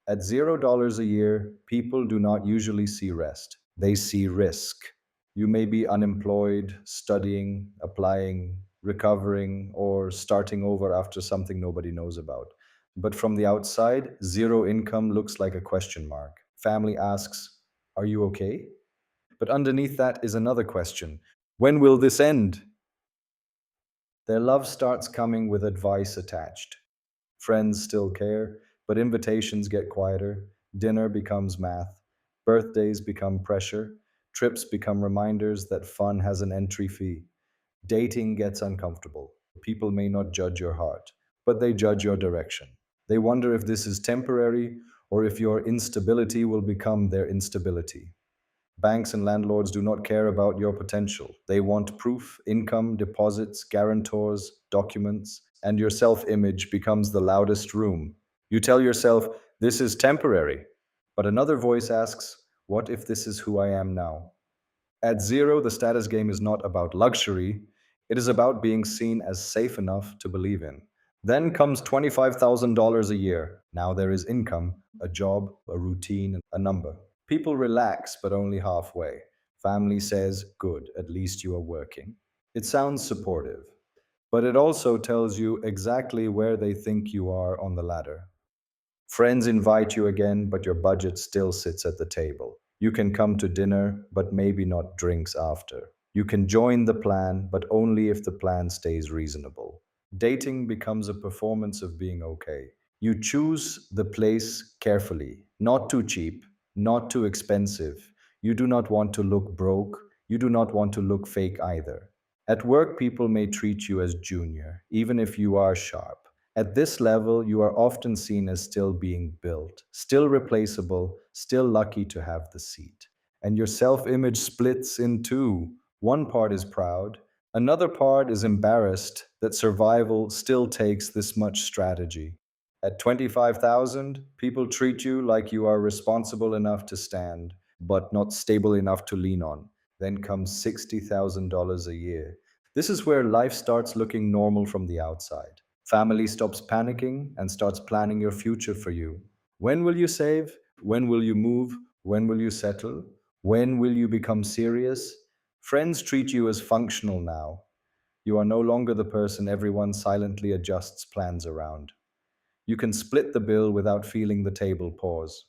At $0 a year, people do not usually see rest. They see risk. You may be unemployed, studying, applying, recovering, or starting over after something nobody knows about. But from the outside, zero income looks like a question mark. Family asks, "Are you okay?" But underneath that is another question: when will this end? Their love starts coming with advice attached. Friends still care, but invitations get quieter. Dinner becomes math. Birthdays become pressure. Trips become reminders that fun has an entry fee. Dating gets uncomfortable. People may not judge your heart, but they judge your direction. They wonder if this is temporary or if your instability will become their instability. Banks and landlords do not care about your potential. They want proof, income, deposits, guarantors, documents, and your self image becomes the loudest room. You tell yourself, "This is temporary." But another voice asks, "What if this is who I am now?" At zero, the status game is not about luxury, it is about being seen as safe enough to believe in. Then comes $25,000 a year. Now there is income, a job, a routine, a number. People relax, but only halfway. Family says, "Good, at least you are working." It sounds supportive, but it also tells you exactly where they think you are on the ladder. Friends invite you again, but your budget still sits at the table. You can come to dinner, but maybe not drinks after. You can join the plan, but only if the plan stays reasonable. Dating becomes a performance of being okay. You choose the place carefully, not too cheap, not too expensive. You do not want to look broke. You do not want to look fake either. At work, people may treat you as junior, even if you are sharp. At this level, you are often seen as still being built, still replaceable, still lucky to have the seat. And your self image splits in two. One part is proud, another part is embarrassed that survival still takes this much strategy. At 25,000, people treat you like you are responsible enough to stand, but not stable enough to lean on. Then comes $60,000 a year. This is where life starts looking normal from the outside. Family stops panicking and starts planning your future for you. When will you save? When will you move? When will you settle? When will you become serious? Friends treat you as functional now. You are no longer the person everyone silently adjusts plans around. You can split the bill without feeling the table pause.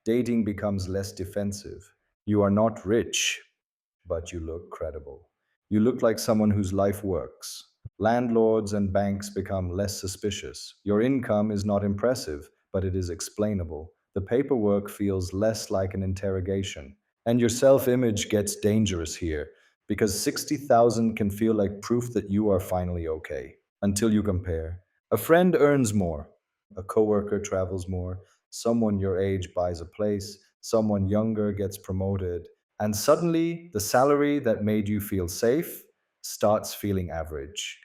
Dating becomes less defensive. You are not rich, but you look credible. You look like someone whose life works. Landlords and banks become less suspicious. Your income is not impressive, but it is explainable. The paperwork feels less like an interrogation. And your self image gets dangerous here because 60,000 can feel like proof that you are finally okay until you compare. A friend earns more, a coworker travels more, someone your age buys a place, someone younger gets promoted, and suddenly the salary that made you feel safe starts feeling average.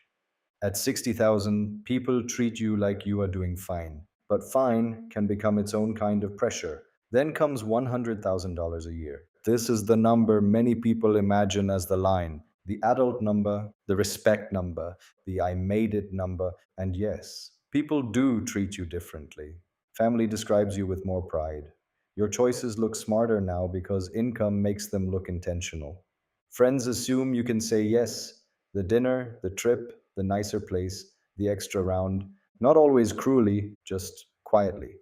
At 60,000, people treat you like you are doing fine, but fine can become its own kind of pressure. Then comes $100,000 a year. This is the number many people imagine as the line, the adult number, the respect number, the "I made it" number, and yes, people do treat you differently. Family describes you with more pride. Your choices look smarter now because income makes them look intentional. Friends assume you can say yes, the dinner, the trip, the nicer place, the extra round, not always cruelly, just quietly.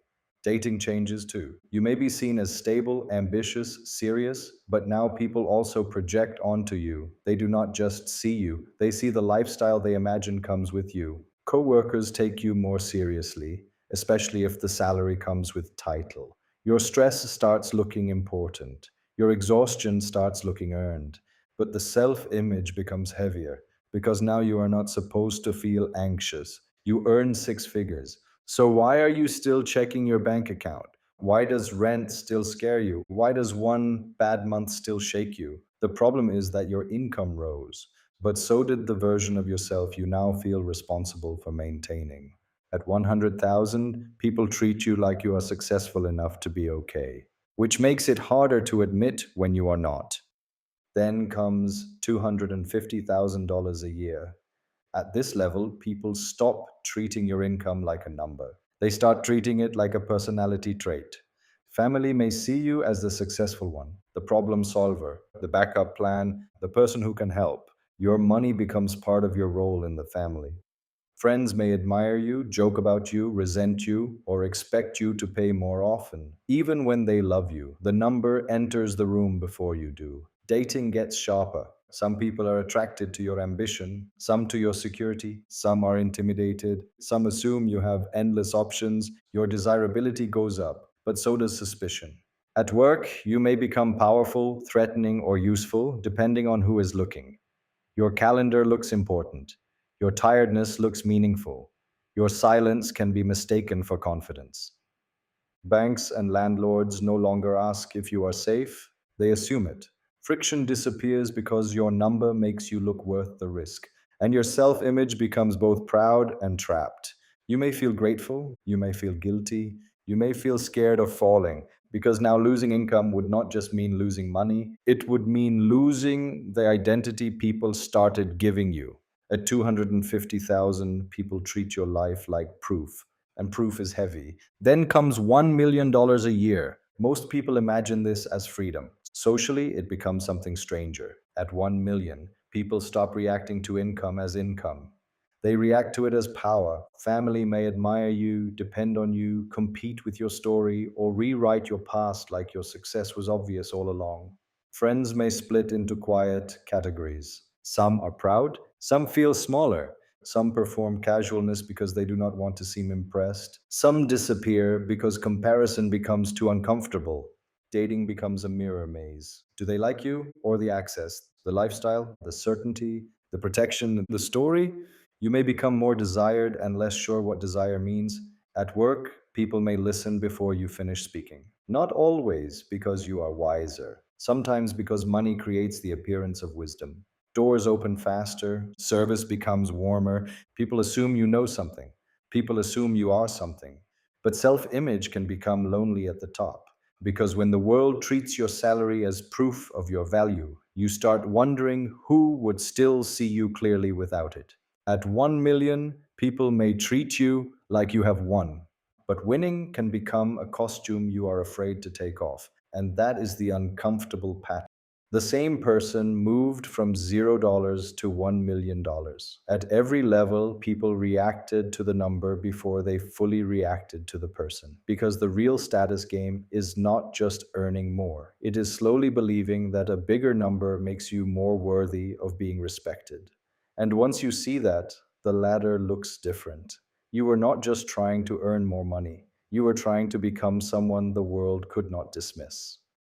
Dating changes too. You may be seen as stable, ambitious, serious, but now people also project onto you. They do not just see you, they see the lifestyle they imagine comes with you. Coworkers take you more seriously, especially if the salary comes with title. Your stress starts looking important. Your exhaustion starts looking earned. But the self image becomes heavier because now you are not supposed to feel anxious. You earn six figures. So why are you still checking your bank account? Why does rent still scare you? Why does one bad month still shake you? The problem is that your income rose, but so did the version of yourself you now feel responsible for maintaining. At 100,000, people treat you like you are successful enough to be okay, which makes it harder to admit when you are not. Then comes $250,000 a year. At this level, people stop treating your income like a number. They start treating it like a personality trait. Family may see you as the successful one, the problem solver, the backup plan, the person who can help. Your money becomes part of your role in the family. Friends may admire you, joke about you, resent you, or expect you to pay more often. Even when they love you, the number enters the room before you do. Dating gets sharper. Some people are attracted to your ambition, some to your security, some are intimidated, some assume you have endless options. Your desirability goes up, but so does suspicion. At work, you may become powerful, threatening, or useful, depending on who is looking. Your calendar looks important. Your tiredness looks meaningful. Your silence can be mistaken for confidence. Banks and landlords no longer ask if you are safe, they assume it. Friction disappears because your number makes you look worth the risk, and your self image becomes both proud and trapped. You may feel grateful, you may feel guilty, you may feel scared of falling, because now losing income would not just mean losing money, it would mean losing the identity people started giving you. At 250,000, people treat your life like proof, and proof is heavy. Then comes $1 million a year. Most people imagine this as freedom. Socially, it becomes something stranger. At 1 million, people stop reacting to income as income. They react to it as power. Family may admire you, depend on you, compete with your story, or rewrite your past like your success was obvious all along. Friends may split into quiet categories. Some are proud, some feel smaller, some perform casualness because they do not want to seem impressed. Some disappear because comparison becomes too uncomfortable. Dating becomes a mirror maze. Do they like you or the access, the lifestyle, the certainty, the protection, the story? You may become more desired and less sure what desire means. At work, people may listen before you finish speaking. Not always because you are wiser, sometimes because money creates the appearance of wisdom. Doors open faster, service becomes warmer, people assume you know something, people assume you are something. But self image can become lonely at the top, because when the world treats your salary as proof of your value, you start wondering who would still see you clearly without it. At 1 million, people may treat you like you have won, but winning can become a costume you are afraid to take off, and that is the uncomfortable pattern. The same person moved from $0 to $1 million. At every level, people reacted to the number before they fully reacted to the person. Because the real status game is not just earning more, it is slowly believing that a bigger number makes you more worthy of being respected. And once you see that, the ladder looks different. You were not just trying to earn more money, you were trying to become someone the world could not dismiss.